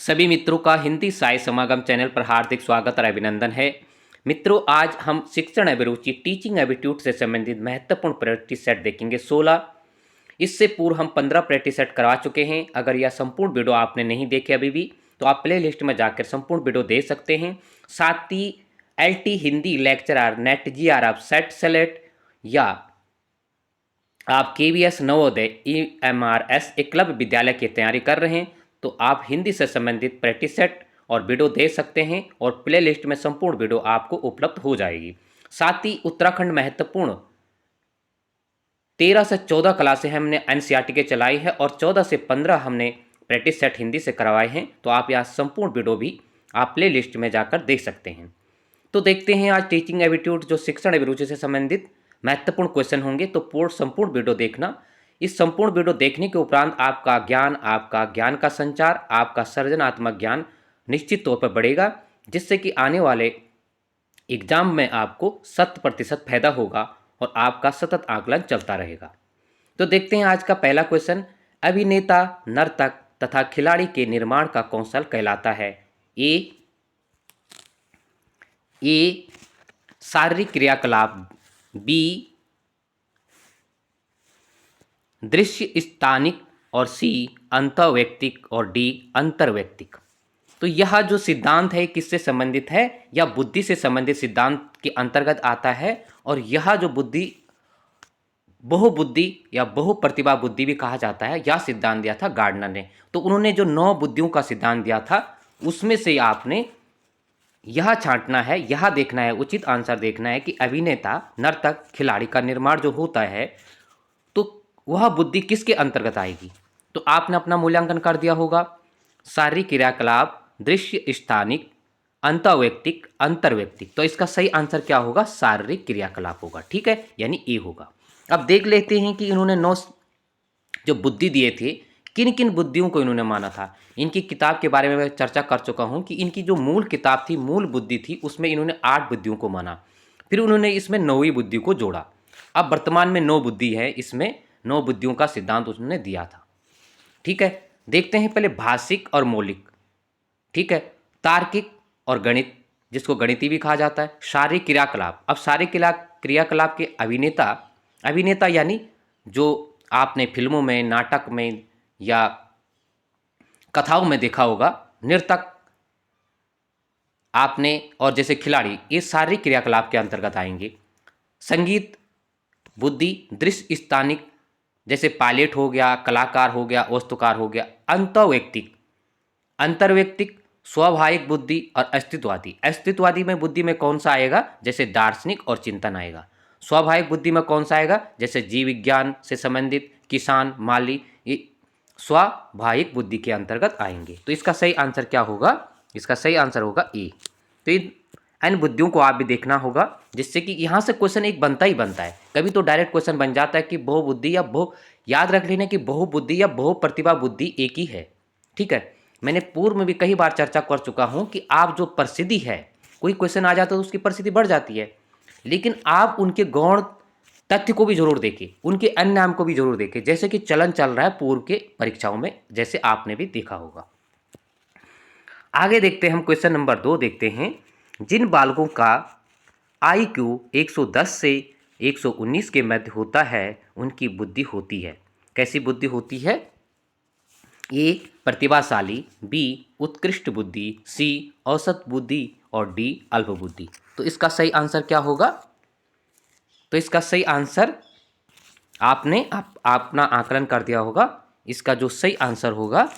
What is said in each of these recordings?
सभी मित्रों का हिंदी साई समागम चैनल पर हार्दिक स्वागत और अभिनंदन है। मित्रों, आज हम शिक्षण अभिरुचि टीचिंग एबिट्यूड से संबंधित महत्वपूर्ण प्रैक्टिस सेट देखेंगे 16। इससे पूर्व हम 15 प्रैक्टिस सेट करवा चुके हैं। अगर यह संपूर्ण वीडियो आपने नहीं देखे अभी भी तो आप प्ले लिस्ट में जाकर संपूर्ण वीडियो देख सकते हैं। साथ ही LT Hindi lecturer net GRF set select या आप KVS नवोदय EMRS एकलव्य विद्यालय की तैयारी कर रहे हैं तो आप हिंदी से संबंधित प्रैक्टिस सेट और वीडियो देख सकते हैं और प्ले लिस्ट में संपूर्ण वीडियो आपको उपलब्ध हो जाएगी। साथ ही उत्तराखंड महत्वपूर्ण 13 से 14 क्लासें हमने NCERT के चलाई है और 14 से 15 हमने प्रैक्टिस सेट हिंदी से करवाए हैं। तो आप यह संपूर्ण वीडियो भी आप प्ले लिस्ट में जाकर देख सकते हैं। तो देखते हैं आज टीचिंग एबिट्यूड जो शिक्षण अभिरुचि से संबंधित महत्वपूर्ण क्वेश्चन होंगे। तो संपूर्ण वीडियो देखना। इस संपूर्ण वीडियो देखने के उपरांत आपका ज्ञान का संचार, आपका सृजनात्मक ज्ञान निश्चित तौर पर बढ़ेगा, जिससे कि आने वाले एग्जाम में आपको 100% फायदा होगा और आपका सतत आकलन चलता रहेगा। तो देखते हैं आज का पहला क्वेश्चन। अभिनेता, नर्तक तथा खिलाड़ी के निर्माण का कौशल कहलाता है? ए शारीरिक क्रियाकलाप, बी दृश्य स्थानिक और सी अंतर्वैयक्तिक और डी अंतर्वैयक्तिक। तो यह जो सिद्धांत है किससे संबंधित है? यह बुद्धि से संबंधित सिद्धांत के अंतर्गत आता है और यह जो बुद्धि बहुबुद्धि या बहुप्रतिभा बुद्धि भी कहा जाता है, यह सिद्धांत दिया था गार्डनर ने। तो उन्होंने जो 9 बुद्धियों का सिद्धांत दिया था उसमें से आपने यह छांटना है, यह देखना है, उचित आंसर देखना है कि अभिनेता, नर्तक, खिलाड़ी का निर्माण जो होता है तो वह बुद्धि किसके अंतर्गत आएगी। तो आपने अपना मूल्यांकन कर दिया होगा। शारीरिक क्रियाकलाप, दृश्य स्थानिक, अंतर्वैयक्तिक, अंतर्वैयक्तिक। तो इसका सही आंसर क्या होगा? शारीरिक क्रियाकलाप होगा। ठीक है, यानी ए होगा। अब देख लेते हैं कि इन्होंने 9 जो बुद्धि दिए थे, किन किन बुद्धियों को इन्होंने माना था। इनकी किताब के बारे में मैं चर्चा कर चुका हूं कि इनकी जो मूल किताब थी, मूल बुद्धि थी, उसमें इन्होंने 8 बुद्धियों को माना। फिर उन्होंने इसमें 9वीं बुद्धि को जोड़ा। अब वर्तमान में 9 बुद्धि है, इसमें 9 बुद्धियों का सिद्धांत उन्होंने दिया था। ठीक है, देखते हैं पहले भाषिक और मौलिक। ठीक है, तार्किक और गणित, जिसको गणितीय भी कहा जाता है। शारीरिक क्रियाकलाप, अब शारीरिक क्रियाकलाप के अभिनेता यानी जो आपने फिल्मों में, नाटक में या कथाओं में देखा होगा, नर्तक आपने, और जैसे खिलाड़ी, ये शारीरिक क्रियाकलाप के अंतर्गत आएंगे। संगीत बुद्धि, दृश्य स्थानिक, जैसे पायलट हो गया, कलाकार हो गया, वास्तुकार हो गया। अंतर्वैयक्तिक स्वाभाविक बुद्धि और अस्तित्ववादी में बुद्धि में कौन सा आएगा? जैसे दार्शनिक और चिंतन आएगा। स्वाभाविक बुद्धि में कौन सा आएगा? जैसे जीव विज्ञान से संबंधित, किसान, माली, ये स्वाभाविक बुद्धि के अंतर्गत आएंगे। तो इसका सही आंसर क्या होगा? इसका सही आंसर होगा ए। तो इन बुद्धियों को आप भी देखना होगा, जिससे कि यहाँ से क्वेश्चन एक बनता ही बनता है। कभी तो डायरेक्ट क्वेश्चन बन जाता है कि बहुबुद्धि या याद रख लेने की बहुबुद्धि या बहुप्रतिभा बुद्धि एक ही है। ठीक है, मैंने पूर्व में भी कई बार चर्चा कर चुका हूँ कि आप जो प्रसिद्धि है, कोई क्वेश्चन आ जाता है तो उसकी प्रसिद्धि बढ़ जाती है, लेकिन आप उनके गौण तथ्य को भी जरूर देखें, उनके अन्य नाम को भी जरूर देखें, जैसे कि चलन चल रहा है पूर्व के परीक्षाओं में, जैसे आपने भी देखा होगा। आगे देखते हैं हम क्वेश्चन नंबर 2 देखते हैं। जिन बालकों का IQ 110 से 119 के मध्य होता है उनकी बुद्धि होती है। कैसी बुद्धि होती है? ए प्रतिभाशाली, बी उत्कृष्ट बुद्धि, सी औसत बुद्धि और डी अल्प बुद्धि। तो इसका सही आंसर क्या होगा? तो इसका सही आंसर आपने अपना आकलन कर दिया होगा। इसका जो सही आंसर होगा,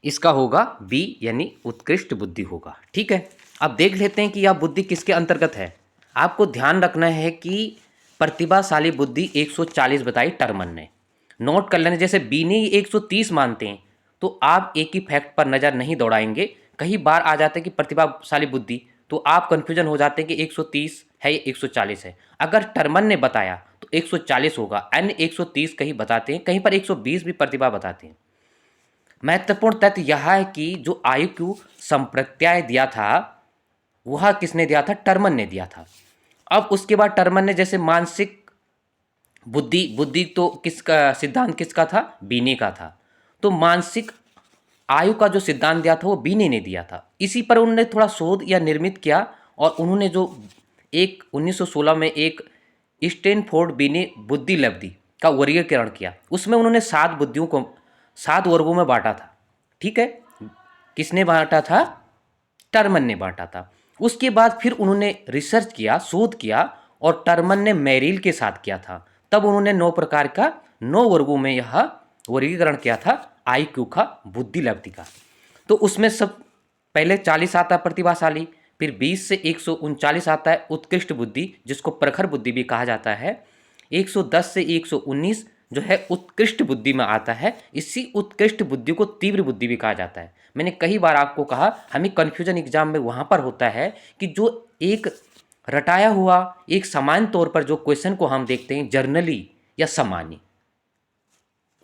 इसका होगा बी, यानी उत्कृष्ट बुद्धि होगा। ठीक है, अब देख लेते हैं कि यह बुद्धि किसके अंतर्गत है। आपको ध्यान रखना है कि प्रतिभाशाली बुद्धि 140 बताई टर्मन ने। नोट कर लेना, जैसे बी ने 130 मानते हैं तो आप एक ही फैक्ट पर नज़र नहीं दौड़ाएंगे। कई बार आ जाते हैं कि प्रतिभाशाली बुद्धि, तो आप कन्फ्यूजन हो जाते हैं कि 130 है या 140 है। अगर टर्मन ने बताया तो 140 होगा, अन्य 130 कहीं बताते हैं, कहीं पर 120 भी प्रतिभा बताते हैं। महत्वपूर्ण तथ्य यह है कि जो IQ संप्रत्यय दिया था वह किसने दिया था? टर्मन ने दिया था। अब उसके बाद टर्मन ने जैसे मानसिक बुद्धि तो किसका सिद्धांत किसका था? बीने का था। तो मानसिक आयु का जो सिद्धांत दिया था वो बीने ने दिया था। इसी पर उन्होंने थोड़ा शोध या निर्मित किया और उन्होंने जो एक 1916 में एक स्टैनफोर्ड बीने बुद्धि लब्धि का वर्गीकरण किया, उसमें उन्होंने 7 बुद्धियों को 7 वर्गों में बांटा था। ठीक है, किसने बांटा था? टर्मन ने बांटा था। उसके बाद फिर उन्होंने रिसर्च किया, शोध किया और टर्मन ने मेरिल के साथ किया था। तब उन्होंने 9 प्रकार का 9 वर्गों में यह वर्गीकरण किया था आईक्यू का, बुद्धि लब्धि का। तो उसमें सब पहले 40 आता है प्रतिभाशाली, फिर 20 से 139 आता है उत्कृष्ट बुद्धि, जिसको प्रखर बुद्धि भी कहा जाता है। 110 से 119 जो है उत्कृष्ट बुद्धि में आता है। इसी उत्कृष्ट बुद्धि को तीव्र बुद्धि भी कहा जाता है। मैंने कई बार आपको कहा, हमें कन्फ्यूजन एग्जाम में वहाँ पर होता है कि जो एक रटाया हुआ एक समान तौर पर जो क्वेश्चन को हम देखते हैं जर्नली या सामान्य,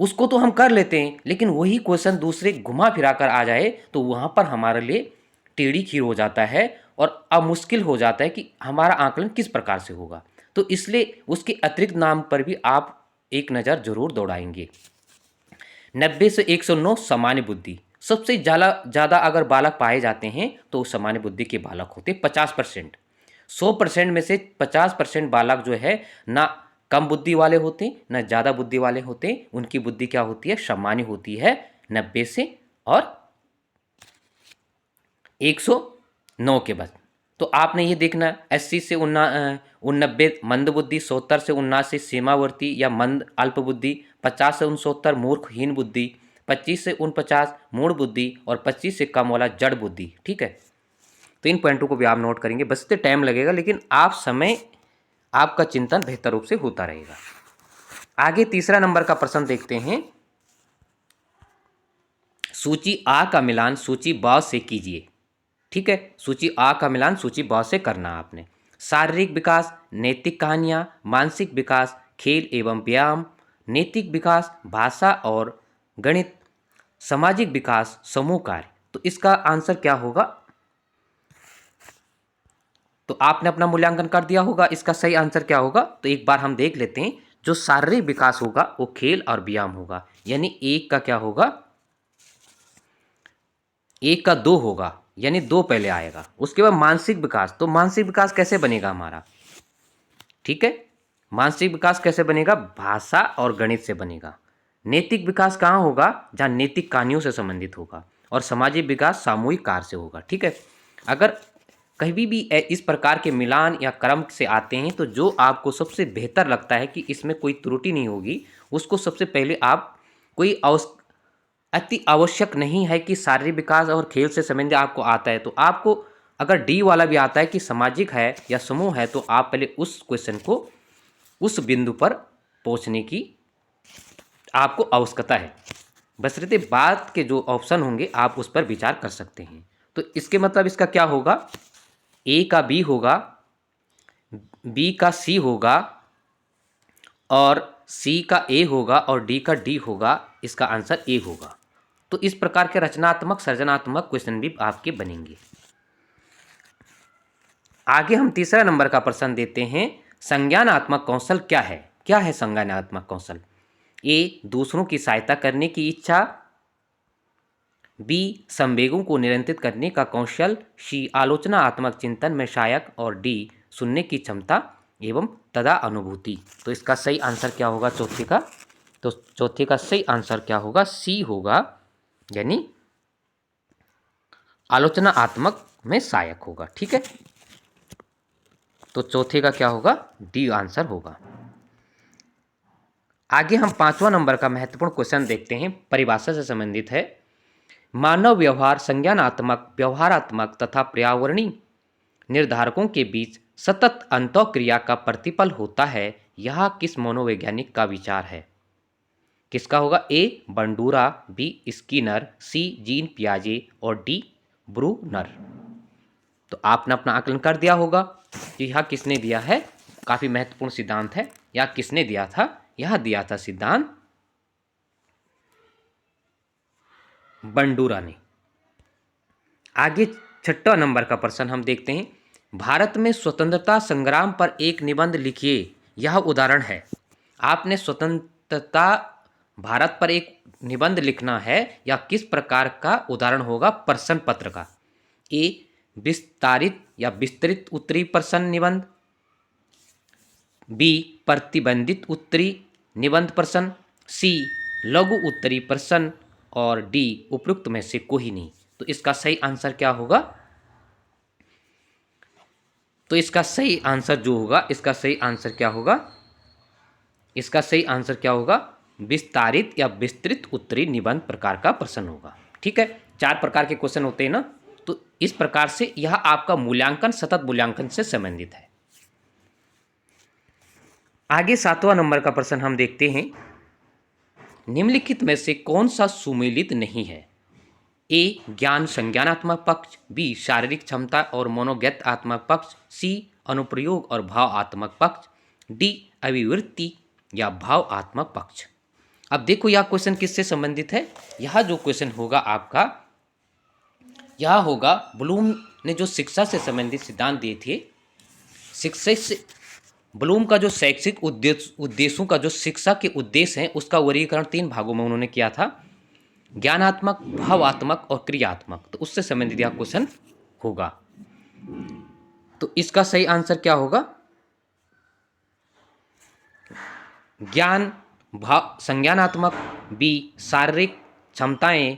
उसको तो हम कर लेते हैं, लेकिन वही क्वेश्चन दूसरे घुमा फिरा कर आ जाए तो वहाँ पर हमारे लिए टेढ़ी खीर हो जाता है और अब मुश्किल हो जाता है कि हमारा आकलन किस प्रकार से होगा। तो इसलिए उसके अतिरिक्त नाम पर भी आप एक नज़र जरूर दौड़ाएंगे। 90 से 109 सामान्य बुद्धि। सबसे ज़्यादा अगर बालक पाए जाते हैं तो सामान्य बुद्धि के बालक होते 50%। 100% में से 50% बालक जो है ना कम बुद्धि वाले होते ना ज़्यादा बुद्धि वाले होते, उनकी बुद्धि क्या होती है? सामान्य होती है 90 से और 109 के बाद। तो आपने ये देखना 80 से 89 मंद बुद्धि, 70 से 79 सीमावर्ती या मंद अल्प बुद्धि, 50 से 69 मूर्खहीन बुद्धि, 25 से 49 मूढ़ बुद्धि और 25 से कम वाला जड़ बुद्धि। ठीक है, तो इन पॉइंटों को भी आप नोट करेंगे। बस इतने टाइम लगेगा, लेकिन आप समय आपका चिंतन बेहतर रूप से होता रहेगा। आगे तीसरा नंबर का प्रश्न देखते हैं। सूची आ का मिलान सूची ब से कीजिए। ठीक है, सूची आ का मिलान सूची ब से करना आपने। शारीरिक विकास, नैतिक कहानियाँ, मानसिक विकास, खेल एवं व्यायाम, नैतिक विकास, भाषा और गणित, सामाजिक विकास, समूह कार्य। तो इसका आंसर क्या होगा? तो आपने अपना मूल्यांकन कर दिया होगा, इसका सही आंसर क्या होगा? तो एक बार हम देख लेते हैं। जो शारीरिक विकास होगा वो खेल और व्यायाम होगा, यानी एक का क्या होगा? एक का 2 होगा, यानी 2 पहले आएगा। उसके बाद मानसिक विकास, तो मानसिक विकास कैसे बनेगा हमारा? ठीक है, मानसिक विकास कैसे बनेगा? भाषा और गणित से बनेगा। नैतिक विकास कहाँ होगा? जहाँ नैतिक कहानियों से संबंधित होगा। और सामाजिक विकास सामूहिक कार्य से होगा। ठीक है, अगर कहीं भी इस प्रकार के मिलान या क्रम से आते हैं तो जो आपको सबसे बेहतर लगता है कि इसमें कोई त्रुटि नहीं होगी, उसको सबसे पहले आप कोई अति आवश्यक नहीं है कि शारीरिक विकास और खेल से संबंधित आपको आता है, तो आपको अगर डी वाला भी आता है कि सामाजिक है या समूह है, तो आप पहले उस क्वेश्चन को उस बिंदु पर पहुंचने की आपको आवश्यकता है। बशर्ते बाद के जो ऑप्शन होंगे आप उस पर विचार कर सकते हैं। तो इसके मतलब इसका क्या होगा? ए का बी होगा, बी का सी होगा और सी का ए होगा और डी का डी होगा। इसका आंसर ए होगा। तो इस प्रकार के रचनात्मक सृजनात्मक क्वेश्चन भी आपके बनेंगे। आगे हम तीसरा नंबर का प्रश्न देते हैं। संज्ञानात्मक कौशल क्या है? क्या है संज्ञानात्मक कौशल? ए दूसरों की सहायता करने की इच्छा, बी संवेगों को नियंत्रित करने का कौशल, सी आलोचनात्मक चिंतन में सहायक और डी सुनने की क्षमता एवं तदा अनुभूति। तो इसका सही आंसर क्या होगा चौथे का? तो चौथे का सही आंसर क्या होगा? सी होगा, यानी आलोचनात्मक में सहायक होगा। ठीक है, तो चौथे का क्या होगा? डी आंसर होगा। आगे हम पांचवा नंबर का महत्वपूर्ण क्वेश्चन देखते हैं, परिभाषा से संबंधित है। मानव व्यवहार संज्ञानात्मक, व्यवहारात्मक तथा पर्यावरणीय निर्धारकों के बीच सतत अंतःक्रिया का प्रतिफल होता है। यह किस मनोवैज्ञानिक का विचार है? किसका होगा? ए बंडूरा, बी स्किनर, सी जीन पियाजे और डी ब्रूनर। तो आपने अपना आकलन कर दिया होगा कि यह किसने दिया है? काफी महत्वपूर्ण सिद्धांत है। यह किसने दिया था? यह दिया था सिद्धांत बंडूरा ने। आगे छठा नंबर का प्रश्न हम देखते हैं। भारत में स्वतंत्रता संग्राम पर एक निबंध लिखिए। यह उदाहरण है। आपने स्वतंत्रता भारत पर एक निबंध लिखना है या किस प्रकार का उदाहरण होगा प्रश्न पत्र का? ए विस्तारित या विस्तृत उत्तरी प्रश्न निबंध, बी प्रतिबंधित उत्तरी निबंध प्रश्न, सी लघु उत्तरी प्रश्न और डी उपयुक्त में से कोई नहीं। तो इसका सही आंसर क्या होगा? तो इसका सही आंसर जो होगा, इसका सही आंसर क्या होगा? इसका सही आंसर क्या होगा? विस्तारित या विस्तृत उत्तरी निबंध प्रकार का प्रश्न होगा। ठीक है, 4 प्रकार के क्वेश्चन होते हैं ना, तो इस प्रकार से यह आपका मूल्यांकन सतत मूल्यांकन से संबंधित है। आगे 7वां नंबर का प्रश्न हम देखते हैं, निम्नलिखित में से कौन सा सुमेलित नहीं है? ए ज्ञान संज्ञानात्मक पक्ष, बी शारीरिक क्षमता और मनोगत्यात्मक पक्ष, सी अनुप्रयोग और भावात्मक पक्ष, डी अभिवृत्ति या भावात्मक पक्ष। अब देखो यह क्वेश्चन किससे संबंधित है? यह जो क्वेश्चन होगा आपका, यह होगा ब्लूम ने जो शिक्षा से संबंधित सिद्धांत दिए थे, शिक्षा से ब्लूम का जो शैक्षिक उद्देश्यों का जो शिक्षा के उद्देश्य हैं उसका वर्गीकरण 3 भागों में उन्होंने किया था, ज्ञानात्मक, भावात्मक और क्रियात्मक। तो उससे संबंधित यह क्वेश्चन होगा। तो इसका सही आंसर क्या होगा? ज्ञान भाव संज्ञानात्मक, बी शारीरिक क्षमताएं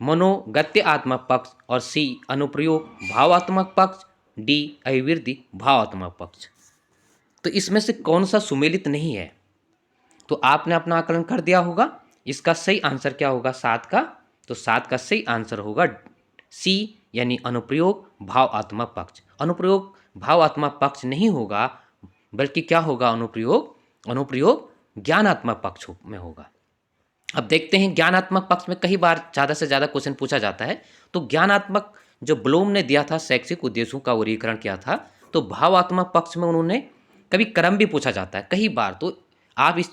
मनोगत्यात्मक पक्ष और सी अनुप्रयोग भावात्मक पक्ष, डी अभिवृद्धि भावात्मक पक्ष। तो इसमें से कौन सा सुमेलित नहीं है? तो आपने अपना आकलन कर दिया होगा। इसका सही आंसर क्या होगा 7 का? तो 7 का सही आंसर होगा सी यानी अनुप्रयोग भावात्मक पक्ष। अनुप्रयोग भावात्मक पक्ष नहीं होगा, बल्कि क्या होगा? अनुप्रयोग ज्ञानात्मक पक्ष में होगा। अब देखते हैं, ज्ञानात्मक पक्ष में कई बार ज़्यादा से ज़्यादा क्वेश्चन पूछा जाता है। तो ज्ञानात्मक जो ब्लूम ने दिया था, शैक्षिक उद्देश्यों का वर्गीकरण किया था, तो भावात्मक पक्ष में उन्होंने कभी क्रम भी पूछा जाता है कई बार। तो आप इस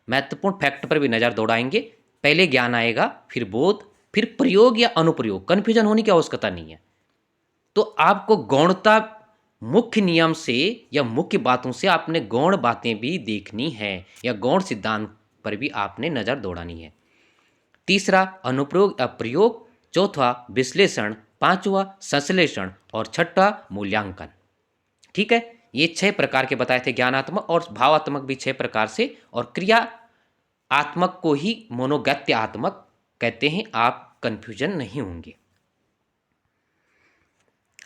महत्वपूर्ण फैक्ट पर भी नज़र दौड़ाएंगे। पहले ज्ञान आएगा, फिर बोध, फिर प्रयोग या अनुप्रयोग। कन्फ्यूजन होने की आवश्यकता नहीं है। तो आपको गौणता मुख्य नियम से या मुख्य बातों से आपने गौण बातें भी देखनी है या गौण सिद्धांत पर भी आपने नज़र दौड़ानी है। तीसरा अनुप्रयोग या प्रयोग, चौथा विश्लेषण, पांचवा संश्लेषण और छठा मूल्यांकन। ठीक है, ये 6 प्रकार के बताए थे, ज्ञानात्मक और भावात्मक भी 6 प्रकार से, और क्रियात्मक को ही मनोगत्यात्मक कहते हैं। आप कंफ्यूजन नहीं होंगे।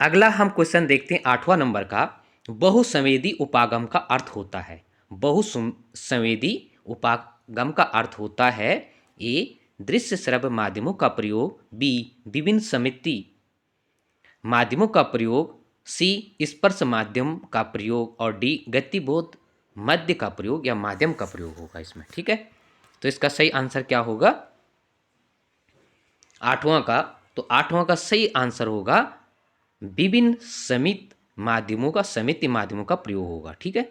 अगला हम क्वेश्चन देखते हैं 8वां नंबर का, बहुसंवेदी उपागम का अर्थ होता है। बहुसंवेदी उपागम का अर्थ होता है, ए दृश्य श्रव्य माध्यमों का प्रयोग, बी विभिन्न समिति माध्यमों का प्रयोग, सी स्पर्श माध्यम का प्रयोग और डी गतिबोध मध्य का प्रयोग या माध्यम का प्रयोग होगा इसमें। ठीक है, तो इसका सही आंसर क्या होगा 8वां का? तो 8वां का सही आंसर होगा विभिन्न समिति माध्यमों का प्रयोग होगा। ठीक है,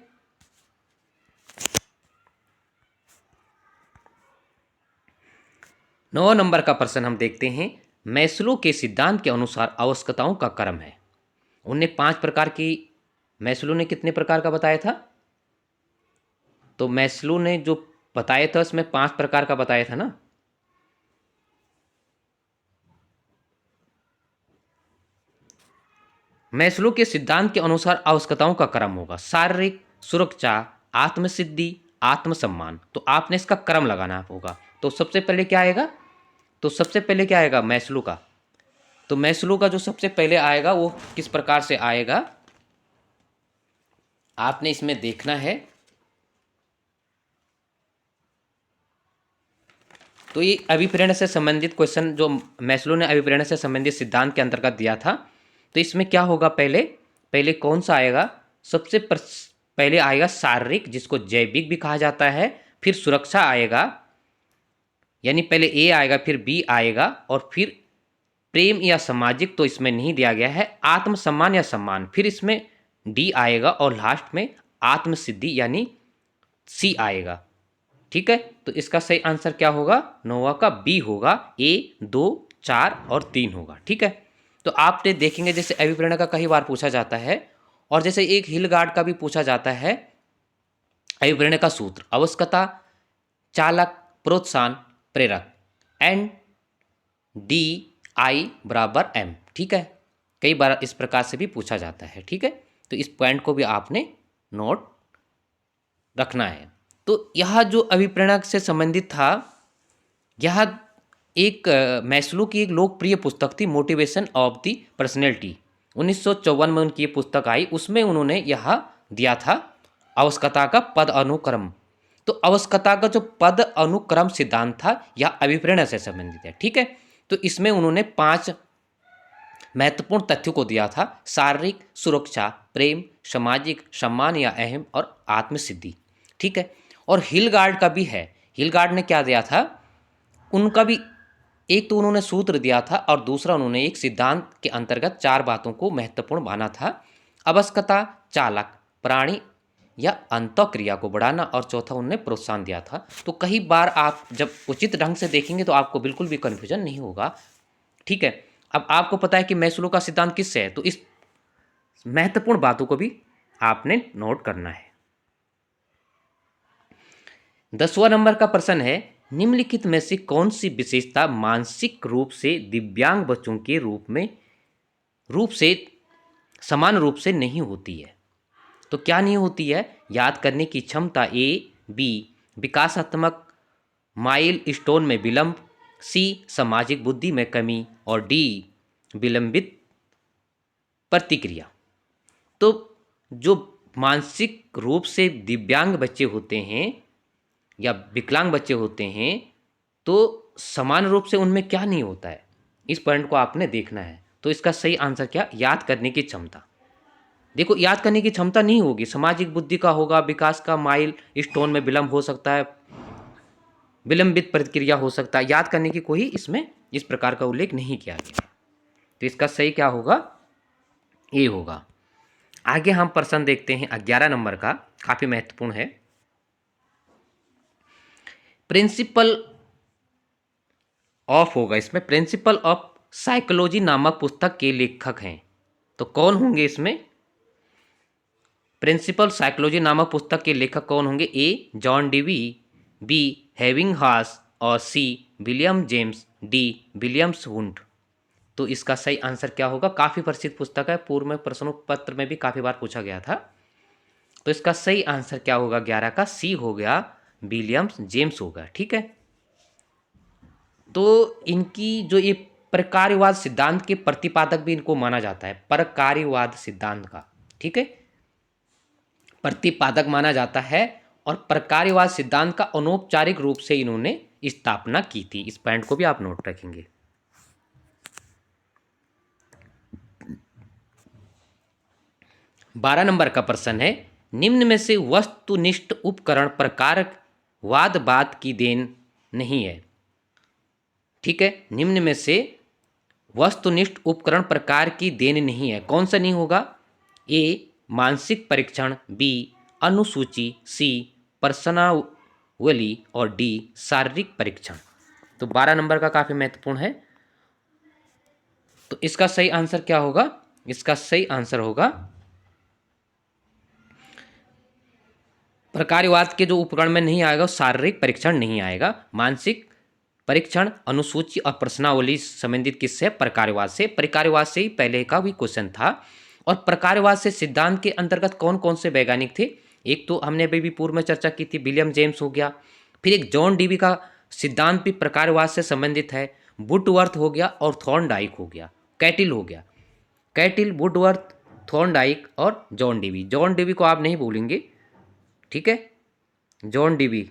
नौ नंबर का प्रश्न हम देखते हैं, मैस्लो के सिद्धांत के अनुसार आवश्यकताओं का क्रम है। उनने 5 प्रकार की, मैस्लो ने कितने प्रकार का बताया था? तो मैस्लो ने जो बताया था उसमें 5 प्रकार का बताया था ना। मैस्लो के सिद्धांत के अनुसार आवश्यकताओं का क्रम होगा शारीरिक, सुरक्षा, आत्मसिद्धि, आत्मसम्मान। तो आपने इसका क्रम लगाना होगा। तो सबसे पहले क्या आएगा? तो सबसे पहले क्या आएगा मैस्लो का? तो मैस्लो का जो सबसे पहले आएगा वो किस प्रकार से आएगा आपने इसमें देखना है। तो ये अभिप्रेरण से संबंधित क्वेश्चन जो मैस्लो ने अभिप्रेरण से संबंधित सिद्धांत के अंतर्गत दिया था। तो इसमें क्या होगा, पहले कौन सा आएगा? सबसे पहले आएगा शारीरिक, जिसको जैविक भी कहा जाता है। फिर सुरक्षा आएगा, यानी पहले ए आएगा, फिर बी आएगा, और फिर प्रेम या सामाजिक तो इसमें नहीं दिया गया है, आत्मसम्मान या सम्मान, फिर इसमें डी आएगा, और लास्ट में आत्मसिद्धि यानी सी आएगा। ठीक है, तो इसका सही आंसर क्या होगा? 9वां का बी होगा। ए 2, 4 और 3 होगा। ठीक है, तो आपने देखेंगे जैसे अभिप्रेरण का कई बार पूछा जाता है, और जैसे एक हिलगार्ड का भी पूछा जाता है। अभिप्रेरण का सूत्र आवश्यकता, चालक, प्रोत्साहन प्रेरक, एन डी आई बराबर एम। ठीक है, कई बार इस प्रकार से भी पूछा जाता है। ठीक है, तो इस पॉइंट को भी आपने नोट रखना है। तो यह जो अभिप्रेरणा से संबंधित था, यह एक मैस्लो की एक लोकप्रिय पुस्तक थी, मोटिवेशन ऑफ द पर्सनैलिटी। 1954 में उनकी ये पुस्तक आई, उसमें उन्होंने यह दिया था आवश्यकता का पद अनुक्रम। तो आवश्यकता का जो पद अनुक्रम सिद्धांत था यह अभिप्रेरणा से संबंधित है। ठीक है, तो इसमें उन्होंने 5 महत्वपूर्ण तथ्यों को दिया था: शारीरिक सुरक्षा, प्रेम, सामाजिक सम्मान या अहम, और आत्मसिद्धि। ठीक है, और हिलगार्ड का भी है। हिलगार्ड ने क्या दिया था, उनका भी एक तो उन्होंने सूत्र दिया था और दूसरा उन्होंने एक सिद्धांत के अंतर्गत 4 बातों को महत्वपूर्ण माना था: आवश्यकता, चालक, प्राणी या अंतःक्रिया को बढ़ाना, और चौथा उन्होंने प्रोत्साहन दिया था। तो कई बार आप जब उचित ढंग से देखेंगे तो आपको बिल्कुल भी कन्फ्यूजन नहीं होगा। ठीक है, अब आपको पता है कि मैस्लो का सिद्धांत किससे है, तो इस महत्वपूर्ण बातों को भी आपने नोट करना है। 10वां नंबर का प्रश्न है, निम्नलिखित में से कौन सी विशेषता मानसिक रूप से दिव्यांग बच्चों के रूप से समान रूप से नहीं होती है? तो क्या नहीं होती है? याद करने की क्षमता, ए, बी विकासात्मक माइल स्टोन में विलंब, सी सामाजिक बुद्धि में कमी, और डी विलंबित प्रतिक्रिया। तो जो मानसिक रूप से दिव्यांग बच्चे होते हैं या विकलांग बच्चे होते हैं, तो समान रूप से उनमें क्या नहीं होता है, इस पॉइंट को आपने देखना है। तो इसका सही आंसर क्या? याद करने की क्षमता। देखो, याद करने की क्षमता नहीं होगी, सामाजिक बुद्धि का होगा, विकास का माइल स्टोन में विलंब हो सकता है, विलंबित प्रतिक्रिया हो सकता है। याद करने की कोई इसमें इस प्रकार का उल्लेख नहीं किया गया। तो इसका सही क्या होगा? ए होगा। आगे हम प्रश्न देखते हैं 11 नंबर का, काफी महत्वपूर्ण है। प्रिंसिपल ऑफ होगा इसमें, प्रिंसिपल ऑफ साइकोलॉजी नामक पुस्तक के लेखक हैं। तो कौन होंगे इसमें? प्रिंसिपल साइकोलॉजी नामक पुस्तक के लेखक कौन होंगे? ए जॉन डीवी, बी हेविंगहास, और C William James, D Williams Wundt. तो इसका सही आंसर क्या होगा? काफ़ी प्रसिद्ध पुस्तक है, पूर्व में प्रश्नों पत्र में भी काफ़ी बार पूछा गया था। तो इसका सही आंसर क्या होगा? 11 का सी हो गया, विलियम्स जेम्स होगा। ठीक है, तो इनकी जो ये प्रकार्यवाद सिद्धांत के प्रतिपादक भी इनको माना जाता है, प्रकार्यवाद सिद्धांत का। ठीक है, प्रतिपादक माना जाता है, और प्रकार्यवाद सिद्धांत का अनौपचारिक रूप से इन्होंने स्थापना की थी। इस पॉइंट को भी आप नोट रखेंगे। 12 नंबर का प्रश्न है, निम्न में से वस्तुनिष्ठ उपकरण प्रकारवाद की देन नहीं है। ठीक है, निम्न में से वस्तुनिष्ठ उपकरण प्रकार की देन नहीं है। कौन सा नहीं होगा? ए मानसिक परीक्षण, बी अनुसूची, सी प्रश्नावली, और डी शारीरिक परीक्षण। तो 12 नंबर का काफी महत्वपूर्ण है। तो इसका सही आंसर क्या होगा? इसका सही आंसर होगा प्रकार्यवाद के जो उपकरण में नहीं आएगा, शारीरिक परीक्षण नहीं आएगा। मानसिक परीक्षण, अनुसूची और प्रश्नावली संबंधित किससे? प्रकार्यवाद से। प्रकार्यवाद से ही पहले का भी क्वेश्चन था। और प्रकार्यवाद से सिद्धांत के अंतर्गत कौन कौन से वैज्ञानिक थे? एक तो हमने अभी भी पूर्व में चर्चा की थी, विलियम जेम्स हो गया। फिर एक जॉन डीवी का सिद्धांत भी प्रकार्यवाद से संबंधित है, वुडवर्थ हो गया, और थॉर्नडाइक हो गया, कैटिल हो गया। कैटिल, वुडवर्थ, थॉर्नडाइक और जॉन डीवी। जॉन डीवी को आप नहीं भूलेंगे। ठीक है, जॉन डीवी।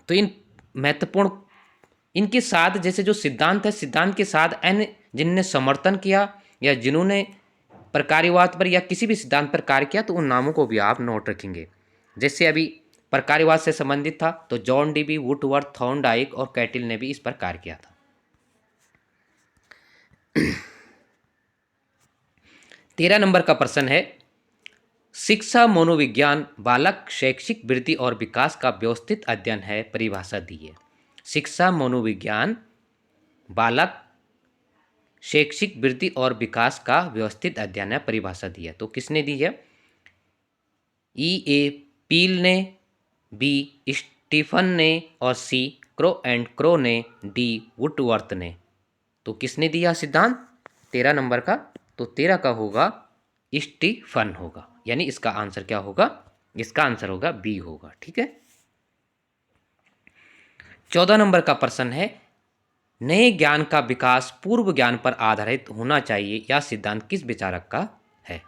तो इन महत्वपूर्ण, इनके साथ जैसे जो सिद्धांत है, सिद्धांत के साथ अन्य जिनने समर्थन किया या जिन्होंने प्रकार्यवाद पर या किसी भी सिद्धांत पर कार्य किया, तो उन नामों को भी आप नोट रखेंगे। जैसे अभी प्रकार्यवाद से संबंधित था तो जॉन डीवी, वुडवर्थ, थॉर्नडाइक और कैटिल ने भी इस पर कार्य किया था। 13 नंबर का प्रश्न है, शिक्षा मनोविज्ञान बालक शैक्षिक वृद्धि और विकास का व्यवस्थित अध्ययन है, परिभाषा दी है। शिक्षा मनोविज्ञान बालक शैक्षिक वृद्धि और विकास का व्यवस्थित अध्ययन है, परिभाषा दी है। तो किसने दी है? ई ए पील ने, बी स्टीफन ने और सी क्रो एंड क्रो ने, डी वुडवर्थ ने। तो किसने दिया सिद्धांत 13 नंबर का? तो 13 का होगा स्टीफन होगा, यानी इसका आंसर क्या होगा? इसका आंसर होगा बी होगा। ठीक है। 14 नंबर का प्रश्न है, नए ज्ञान का विकास पूर्व ज्ञान पर आधारित होना चाहिए, यह सिद्धांत किस विचारक का है?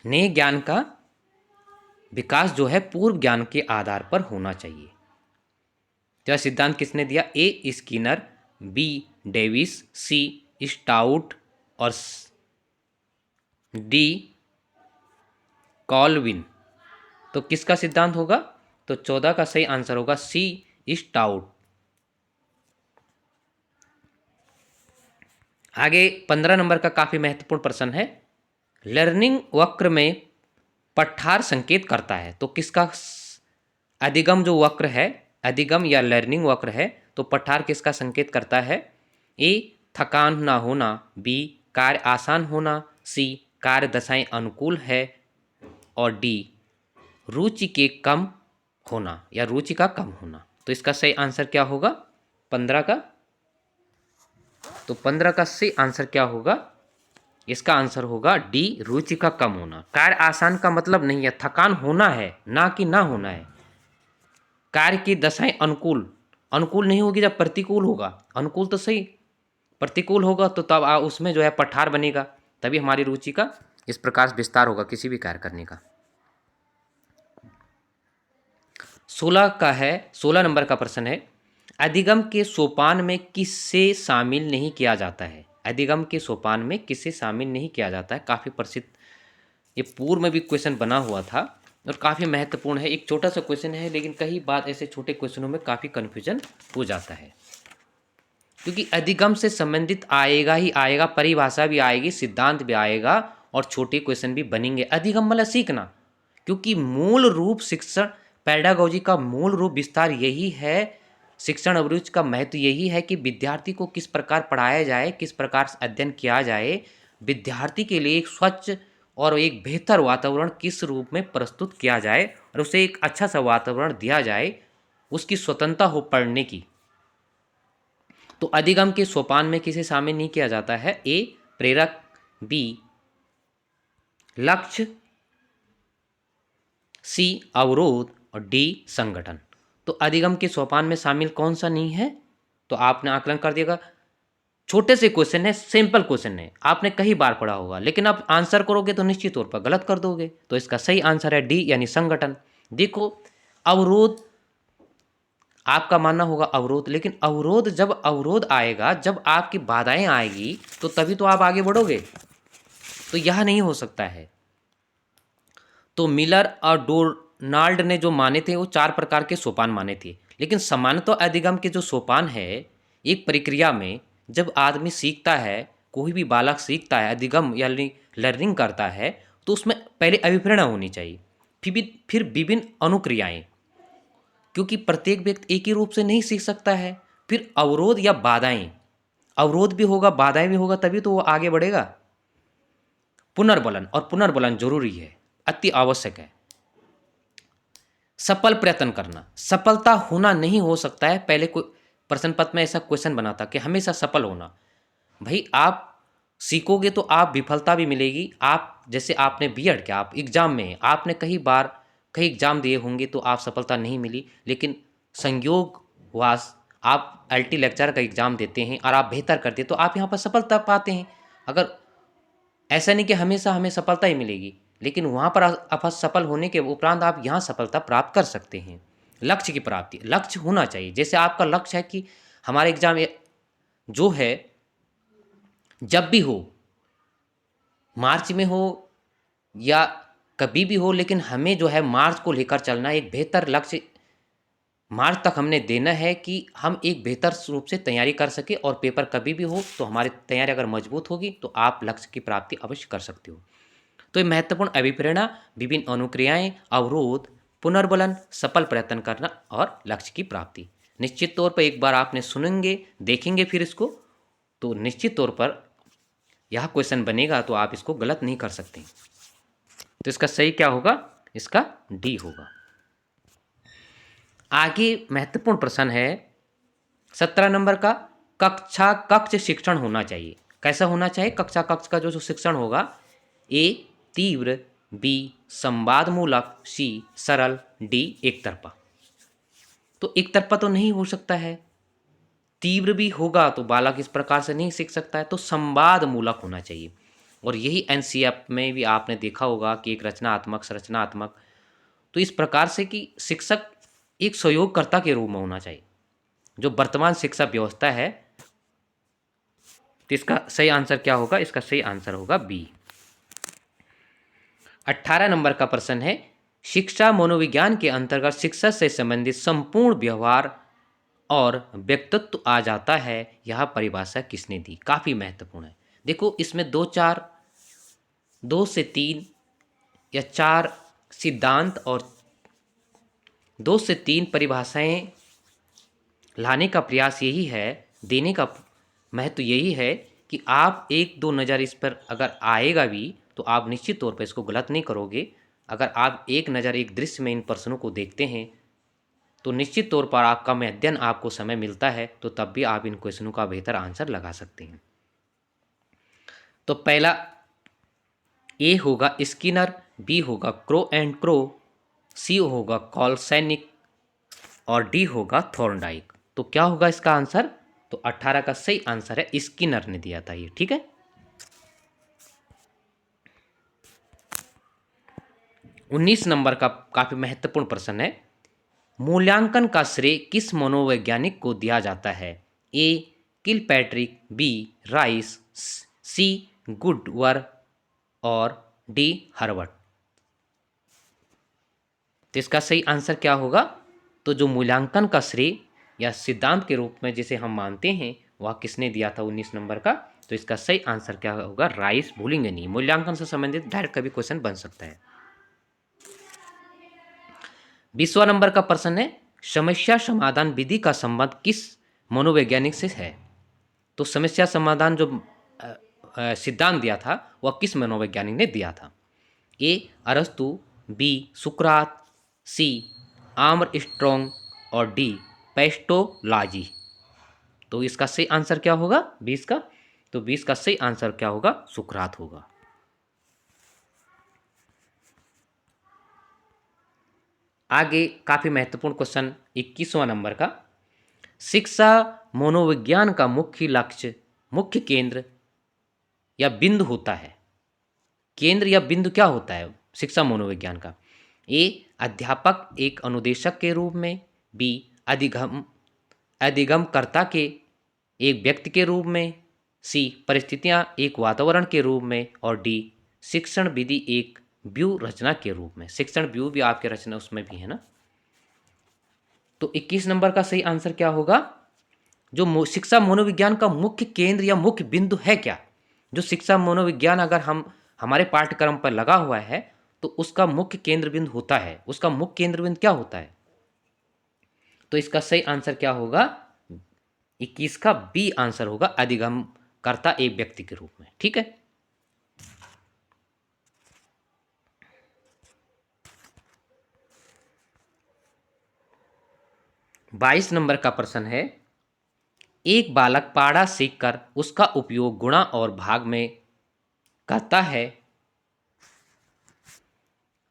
नए ज्ञान का विकास जो है पूर्व ज्ञान के आधार पर होना चाहिए। तो यह सिद्धांत किसने दिया? ए स्किनर, बी डेविस, सी स्टाउट और डी कॉल्विन। तो किसका सिद्धांत होगा? तो 14 का सही आंसर होगा सी स्टाउट। आगे 15 नंबर का काफी महत्वपूर्ण प्रश्न है, लर्निंग वक्र में पठार संकेत करता है, तो किसका अधिगम जो वक्र है, अधिगम या लर्निंग वक्र है, तो पठार किसका संकेत करता है? ए थकान ना होना, बी कार्य आसान होना, सी कार्य दशाएं अनुकूल है और डी रुचि के कम होना या रुचि का कम होना। तो इसका सही आंसर क्या होगा 15 का? तो 15 का सही आंसर क्या होगा? इसका आंसर होगा डी रुचि का कम होना। कार्य आसान का मतलब नहीं है, थकान होना है, ना कि ना होना है। कार्य की दशाएं अनुकूल, अनुकूल नहीं होगी जब प्रतिकूल होगा, अनुकूल तो सही, प्रतिकूल होगा तो तब उसमें जो है पठार बनेगा, तभी हमारी रुचि का इस प्रकार विस्तार होगा किसी भी कार्य करने का। 16 का है, 16 नंबर का प्रश्न है, अधिगम के सोपान में किससे शामिल नहीं किया जाता है? अधिगम के सोपान में किससे शामिल नहीं किया जाता है? काफ़ी प्रसिद्ध, ये पूर्व में भी क्वेश्चन बना हुआ था और काफ़ी महत्वपूर्ण है। एक छोटा सा क्वेश्चन है, लेकिन कई बार ऐसे छोटे क्वेश्चनों में काफ़ी कन्फ्यूजन हो जाता है, क्योंकि अधिगम से संबंधित आएगा ही आएगा, परिभाषा भी आएगी, सिद्धांत भी आएगा और छोटे क्वेश्चन भी बनेंगे। अधिगम मतलब सीखना, क्योंकि मूल रूप शिक्षण, पेडागोजी का मूल रूप विस्तार यही है, शिक्षण अभिरुचि का महत्व यही है कि विद्यार्थी को किस प्रकार पढ़ाया जाए, किस प्रकार से अध्ययन किया जाए, विद्यार्थी के लिए एक स्वच्छ और एक बेहतर वातावरण किस रूप में प्रस्तुत किया जाए और उसे एक अच्छा सा वातावरण दिया जाए, उसकी स्वतंत्रता हो पढ़ने की। तो अधिगम के सोपान में किसे शामिल नहीं किया जाता है? ए प्रेरक, बी लक्ष्य, सी अवरोध और डी संगठन। तो अधिगम के सोपान में शामिल कौन सा नहीं है? तो आपने आकलन कर दिएगा। छोटे से क्वेश्चन है, सिंपल क्वेश्चन है, आपने कई बार पढ़ा होगा, लेकिन आप आंसर करोगे तो निश्चित तौर पर गलत कर दोगे। तो इसका सही आंसर है डी यानी संगठन। देखो अवरोध, आपका मानना होगा अवरोध, लेकिन अवरोध जब अवरोध आएगा, जब आपकी बाधाएं आएगी तो तभी तो आप आगे बढ़ोगे, तो यह नहीं हो सकता है। तो मिलर और डोनाल्ड ने जो माने थे वो 4 प्रकार के सोपान माने थे, लेकिन सामान्यतः अधिगम के जो सोपान है, एक प्रक्रिया में जब आदमी सीखता है, कोई भी बालक सीखता है, अधिगम यानी लर्निंग करता है, तो उसमें पहले अभिप्रेरणा होनी चाहिए, फिर विभिन्न अनुक्रियाएं, क्योंकि प्रत्येक व्यक्ति एक ही रूप से नहीं सीख सकता है। फिर अवरोध या बाधाएं, अवरोध भी होगा, बाधाएं भी होगा, तभी तो वो आगे बढ़ेगा। पुनर्बलन, और पुनर्बलन जरूरी है, अति आवश्यक है। सफल प्रयत्न करना, सफलता होना नहीं हो सकता है। पहले कोई प्रश्न पत्र में ऐसा क्वेश्चन बना था कि हमेशा सफल होना, भाई आप सीखोगे तो आप विफलता भी मिलेगी। आप जैसे आपने बीएड किया, आप एग्जाम में आपने कई एग्जाम दिए होंगे तो आप सफलता नहीं मिली, लेकिन संयोगवश आप एलटी लेक्चर का एग्जाम देते हैं और आप बेहतर करते हैं तो आप यहाँ पर सफलता पाते हैं। अगर ऐसा नहीं कि हमेशा हमें सफलता ही मिलेगी, लेकिन वहाँ पर असफल होने के उपरांत आप यहाँ सफलता प्राप्त कर सकते हैं। लक्ष्य की प्राप्ति, लक्ष्य होना चाहिए। जैसे आपका लक्ष्य है कि हमारे एग्जाम जो है जब भी हो, मार्च में हो या कभी भी हो, लेकिन हमें जो है मार्च को लेकर चलना, एक बेहतर लक्ष्य मार्च तक हमने देना है कि हम एक बेहतर रूप से तैयारी कर सके और पेपर कभी भी हो तो हमारी तैयारी अगर मजबूत होगी तो आप लक्ष्य की प्राप्ति अवश्य कर सकते हो। तो ये महत्वपूर्ण अभिप्रेरणा, विभिन्न अनुक्रियाएं, अवरोध, पुनर्बलन, सफल प्रयत्न करना और लक्ष्य की प्राप्ति। निश्चित तौर पर एक बार आपने सुनेंगे, देखेंगे फिर इसको, तो निश्चित तौर पर यह क्वेश्चन बनेगा तो आप इसको गलत नहीं कर सकते। तो इसका सही क्या होगा? इसका डी होगा। आगे महत्वपूर्ण प्रश्न है 17 नंबर का, कक्ष शिक्षण होना चाहिए। कैसा होना चाहिए? कक्ष का जो शिक्षण होगा, ए तीव्र, बी संवाद मूलक, सी सरल, डी एक तरफा। तो एक तरफा तो नहीं हो सकता है, तीव्र भी होगा तो बालक इस प्रकार से नहीं सीख सकता है, तो संवाद मूलक होना चाहिए। और यही एनसीएफ में भी आपने देखा होगा कि एक रचनात्मक, संरचनात्मक, तो इस प्रकार से कि शिक्षक एक सहयोगकर्ता के रूप में होना चाहिए। जो वर्तमान शिक्षा व्यवस्था है, तो इसका सही आंसर क्या होगा? इसका सही आंसर होगा बी। 18 नंबर का प्रश्न है, शिक्षा मनोविज्ञान के अंतर्गत शिक्षा से संबंधित संपूर्ण व्यवहार और व्यक्तित्व आ जाता है, यह परिभाषा किसने दी? काफी महत्वपूर्ण है। देखो, इसमें दो से तीन या चार सिद्धांत और 2 से 3 परिभाषाएं लाने का प्रयास यही है, देने का महत्व यही है कि आप एक दो नज़र इस पर अगर आएगा भी तो आप निश्चित तौर पर इसको गलत नहीं करोगे। अगर आप एक नज़र एक दृश्य में इन प्रश्नों को देखते हैं तो निश्चित तौर पर आपका में अध्ययन आपको समय मिलता है तो तब भी आप इन क्वेश्चनों का बेहतर आंसर लगा सकते हैं। तो पहला ए होगा स्किनर, बी होगा क्रो एंड क्रो, सी होगा कॉलसैनिक और डी होगा थॉर्नडाइक। तो क्या होगा इसका आंसर? तो 18 का सही आंसर है, स्किनर ने दिया था ये। ठीक है। 19 नंबर का काफी महत्वपूर्ण प्रश्न है, मूल्यांकन का श्रेय किस मनोवैज्ञानिक को दिया जाता है? ए किलपैट्रिक, बी राइस, सी गुडवर और डी हर्बर्ट। तो इसका सही आंसर क्या होगा? तो जो मूल्यांकन का श्रेय या सिद्धांत के रूप में जिसे हम मानते हैं वह किसने दिया था 19 नंबर का? तो इसका सही आंसर क्या होगा? राइस। भूलेंगे नहीं, मूल्यांकन से संबंधित डायरेक्ट कभी क्वेश्चन बन सकता है। 20वां नंबर का प्रश्न है, समस्या समाधान विधि का संबंध किस मनोवैज्ञानिक से है? तो समस्या समाधान जो सिद्धांत दिया था वह किस मनोवैज्ञानिक ने दिया था? ए अरस्तु, बी सुकरात, सी आर्म स्ट्रॉन्ग और डी पेस्टोलॉजी। तो इसका सही आंसर क्या होगा 20 का? तो 20 का सही आंसर क्या होगा? सुकरात होगा। आगे काफी महत्वपूर्ण क्वेश्चन 21वां नंबर का, शिक्षा मनोविज्ञान का मुख्य लक्ष्य, मुख्य केंद्र या बिंदु होता है। केंद्र या बिंदु क्या होता है शिक्षा मनोविज्ञान का? ए अध्यापक एक अनुदेशक के रूप में, बी अधिगमकर्ता के एक व्यक्ति के रूप में, सी परिस्थितियां एक वातावरण के रूप में और डी शिक्षण विधि एक व्यू रचना के रूप में। शिक्षण व्यू भी आपके रचना उसमें भी है ना। तो 21 नंबर का सही आंसर क्या होगा? जो शिक्षा मनोविज्ञान का मुख्य केंद्र या मुख्य बिंदु है क्या? जो शिक्षा मनोविज्ञान अगर हम हमारे पाठ्यक्रम पर लगा हुआ है तो उसका मुख्य केंद्र बिंदु होता है, उसका मुख्य केंद्र बिंदु क्या होता है? तो इसका सही आंसर क्या होगा? 21 का बी आंसर होगा, अधिगमकर्ता एक व्यक्ति के रूप में। ठीक है। बाईस नंबर का प्रश्न है, एक बालक पाढ़ा सीखकर उसका उपयोग गुणा और भाग में करता है,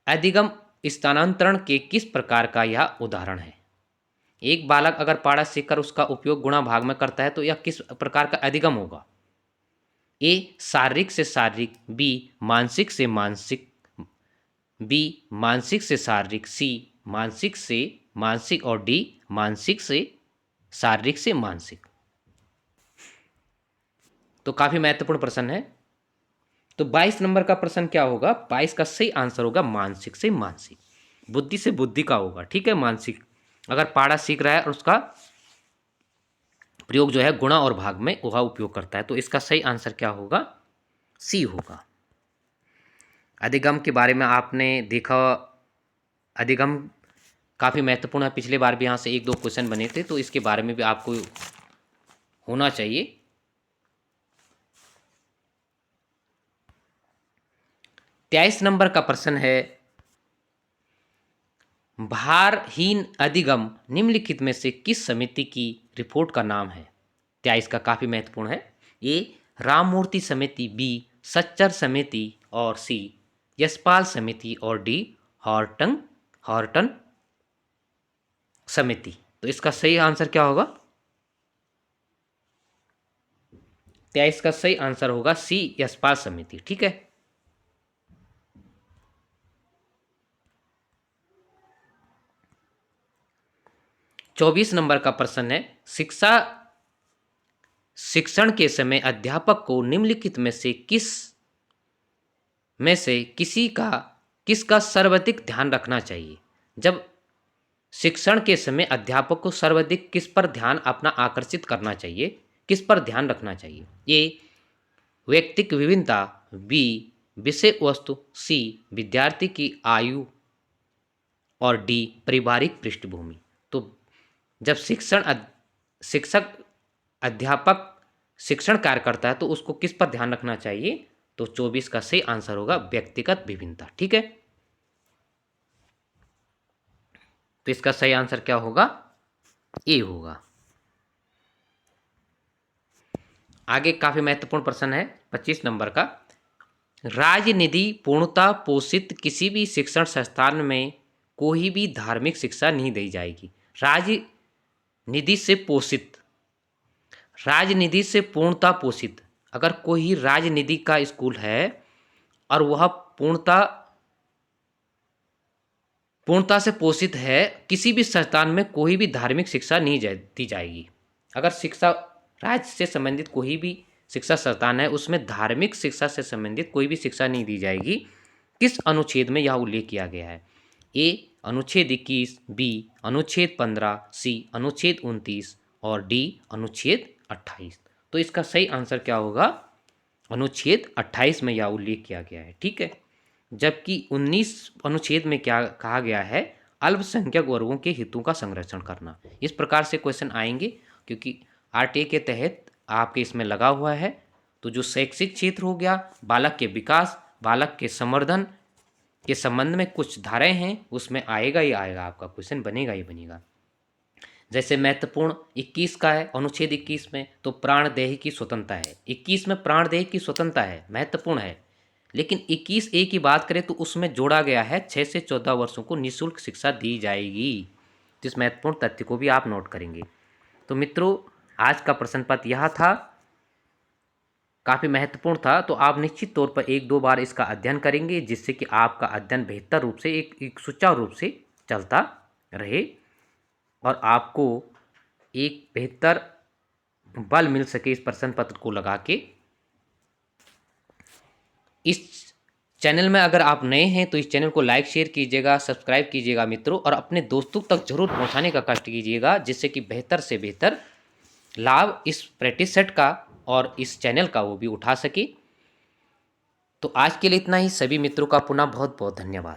अधिगम स्थानांतरण के किस प्रकार का यह उदाहरण है? एक बालक अगर पाढ़ा सीखकर उसका उपयोग गुणा भाग में करता है तो यह किस प्रकार का अधिगम होगा? ए शारीरिक से शारीरिक, बी मानसिक से मानसिक, बी मानसिक से शारीरिक, सी मानसिक से मानसिक और डी मानसिक से शारीरिक से मानसिक। तो काफी महत्वपूर्ण प्रश्न है। तो 22 नंबर का प्रश्न क्या होगा? 22 का सही आंसर होगा मानसिक से मानसिक, बुद्धि से बुद्धि का होगा। ठीक है। मानसिक अगर पाढ़ा सीख रहा है और उसका प्रयोग जो है गुणा और भाग में वह उपयोग करता है तो इसका सही आंसर क्या होगा? सी होगा। अधिगम के बारे में आपने देखा, अधिगम काफ़ी महत्वपूर्ण है। पिछले बार भी यहाँ से एक दो क्वेश्चन बने थे तो इसके बारे में भी आपको होना चाहिए। 23 नंबर का प्रश्न है, भारहीन अधिगम निम्नलिखित में से किस समिति की रिपोर्ट का नाम है? क्या इसका काफ़ी महत्वपूर्ण है? ए राममूर्ति समिति, बी सच्चर समिति और सी यशपाल समिति और डी हॉर्टन समिति। तो इसका सही आंसर क्या होगा? क्या इसका सही आंसर होगा सी यशपाल समिति। ठीक है, चौबीस नंबर का प्रश्न है, शिक्षण के समय अध्यापक को निम्नलिखित में से किसका सर्वाधिक ध्यान रखना चाहिए? जब शिक्षण के समय अध्यापक को सर्वाधिक किस पर ध्यान अपना आकर्षित करना चाहिए, किस पर ध्यान रखना चाहिए? ए व्यक्तिक विभिन्नता, बी विषय वस्तु, सी विद्यार्थी की आयु और डी पारिवारिक पृष्ठभूमि। तो जब शिक्षक अध्यापक शिक्षण कार्य करता है तो उसको किस पर ध्यान रखना चाहिए? तो 24 का सही आंसर होगा व्यक्तिगत विभिन्नता। ठीक है, तो इसका सही आंसर क्या होगा? ए होगा। आगे काफी महत्वपूर्ण प्रश्न है 25 नंबर का, राज्य निधि पूर्णतः पोषित किसी भी शिक्षण संस्थान में कोई भी धार्मिक शिक्षा नहीं दी जाएगी। राज्य निधि से पूर्णतः पोषित, अगर कोई राजनिधि का स्कूल है और वह पूर्णता से पोषित है, किसी भी संस्थान में कोई भी धार्मिक शिक्षा नहीं दी जाएगी। अगर राज्य से संबंधित कोई भी शिक्षा संस्थान है उसमें धार्मिक शिक्षा से संबंधित कोई भी शिक्षा नहीं दी जाएगी। किस अनुच्छेद में यह उल्लेख किया गया है? ए अनुच्छेद 21, बी अनुच्छेद 15, सी अनुच्छेद 29 और डी अनुच्छेद 28। तो इसका सही आंसर क्या होगा? अनुच्छेद 28 में यह उल्लेख किया गया है। ठीक है, जबकि 19 अनुच्छेद में क्या कहा गया है? अल्पसंख्यक वर्गों के हितों का संरक्षण करना। इस प्रकार से क्वेश्चन आएंगे क्योंकि आरटीए के तहत आपके इसमें लगा हुआ है। तो जो शैक्षिक क्षेत्र हो गया, बालक के विकास, बालक के संवर्धन के संबंध में कुछ धाराएं हैं, उसमें आएगा ही आएगा, आपका क्वेश्चन बनेगा ही बनेगा। जैसे महत्वपूर्ण 21 का है, अनुच्छेद 21 में तो प्राणदेह की स्वतंत्रता है। 21 में प्राणदेह की स्वतंत्रता है, महत्वपूर्ण है। लेकिन 21A की बात करें तो उसमें जोड़ा गया है 6 से 14 वर्षों को निःशुल्क शिक्षा दी जाएगी। तो इस महत्वपूर्ण तथ्य को भी आप नोट करेंगे। तो मित्रों, आज का प्रश्न पत्र यह था, काफ़ी महत्वपूर्ण था। तो आप निश्चित तौर पर 1-2 बार इसका अध्ययन करेंगे जिससे कि आपका अध्ययन बेहतर रूप से एक सुचारू रूप से चलता रहे और आपको एक बेहतर बल मिल सके इस प्रश्न पत्र को लगा के। इस चैनल में अगर आप नए हैं तो इस चैनल को लाइक शेयर कीजिएगा, सब्सक्राइब कीजिएगा मित्रों, और अपने दोस्तों तक जरूर पहुंचाने का कष्ट कीजिएगा जिससे कि बेहतर से बेहतर लाभ इस प्रैक्टिस सेट का और इस चैनल का वो भी उठा सके। तो आज के लिए इतना ही। सभी मित्रों का पुनः बहुत बहुत धन्यवाद।